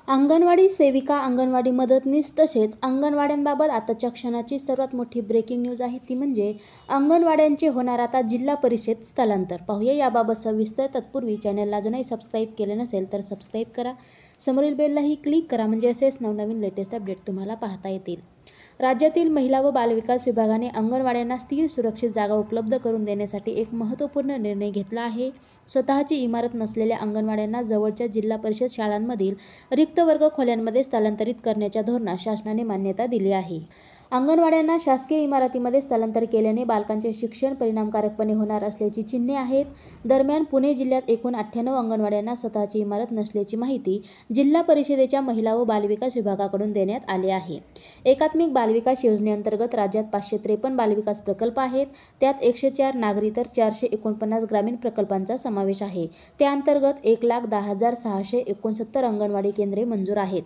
अंगणवाडी सेविका, अंगणवाडी मदतनीस तसेच अंगणवाड्यांबाबत आताच्या क्षणाची सर्वात मोठी ब्रेकिंग न्यूज आहे ती म्हणजे अंगणवाड्यांचे होणार आता जिल्हा परिषद स्थलांतर. पाहूया याबाबत सविस्तर. तत्पूर्वी चॅनलला अजूनही सबस्क्राईब केले नसेल तर सबस्क्राईब करा, समोरील बेललाही क्लिक करा म्हणजे असेच नवनवीन लेटेस्ट अपडेट तुम्हाला पाहता येतील. राज्यातील महिला व बालविकास विभागाने अंगणवाड्यांना स्थिर सुरक्षित जागा उपलब्ध करून देण्यासाठी एक महत्त्वपूर्ण निर्णय घेतला आहे. स्वतःची इमारत नसलेल्या अंगणवाड्यांना जवळच्या जिल्हा परिषद शाळांमधील रिक्त वर्ग खोल्यांमध्ये स्थलांतरित करण्याच्या धोरणास शासनाने मान्यता दिली आहे. अंगणवाड्यांना शासकीय इमारतीमध्ये स्थलांतर केल्याने बालकांचे शिक्षण परिणामकारकपणे होणार असल्याची चिन्हे आहेत. दरम्यान पुणे जिल्ह्यात एकूण 98 अंगणवाड्यांना स्वतःची इमारत नसल्याची माहिती जिल्हा परिषदेच्या महिला व बालविकास विभागाकडून देण्यात आली आहे. एकात्मिक बालविकास योजनेअंतर्गत राज्यात 553 बालविकास प्रकल्प आहेत. त्यात 104 नागरी तर 449 ग्रामीण प्रकल्पांचा समावेश आहे. त्याअंतर्गत 1,10,669 अंगणवाडी केंद्रे मंजूर आहेत.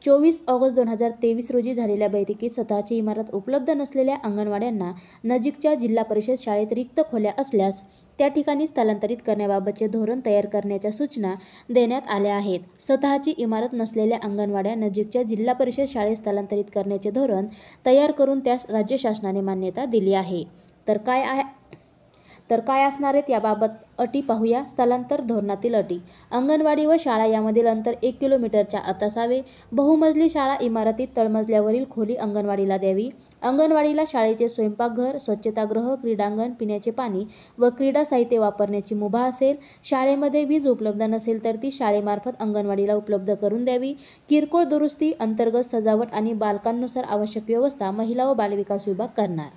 24 ऑगस्ट 2023 रोजी झालेल्या बैठकीत स्वतःची इमारत उपलब्ध नसलेल्या अंगणवाड्यांना नजीकच्या जिल्हा परिषद शाळेत रिक्त खोल्या असल्यास त्या ठिकाणी स्थलांतरित करण्याबाबतचे धोरण तयार करण्याच्या सूचना देण्यात आल्या आहेत. स्वतःची इमारत नसलेल्या अंगणवाड्या नजीकच्या जिल्हा परिषद शाळेत स्थलांतरित करण्याचे धोरण तयार करून त्यास राज्य शासनाने मान्यता दिली आहे. तर काय असणार आहेत याबाबत अटी पाहूया. स्थलांतर धोरणातील अटी. अंगणवाडी व शाळा यामधील अंतर 1 किलोमीटरच्या आत असावे. बहुमजली शाळा इमारतीत तळमजल्यावरील खोली अंगणवाडीला द्यावी. अंगणवाडीला शाळेचे स्वयंपाकघर, स्वच्छतागृह, क्रीडांगण, पिण्याचे पाणी व क्रीडा साहित्य वापरण्याची मुभा असेल. शाळेमध्ये वीज उपलब्ध नसेल तर ती शाळेमार्फत अंगणवाडीला उपलब्ध करून द्यावी. किरकोळ दुरुस्ती, अंतर्गत सजावट आणि बालकांनुसार आवश्यक व्यवस्था महिला व बालविकास विभाग करणार.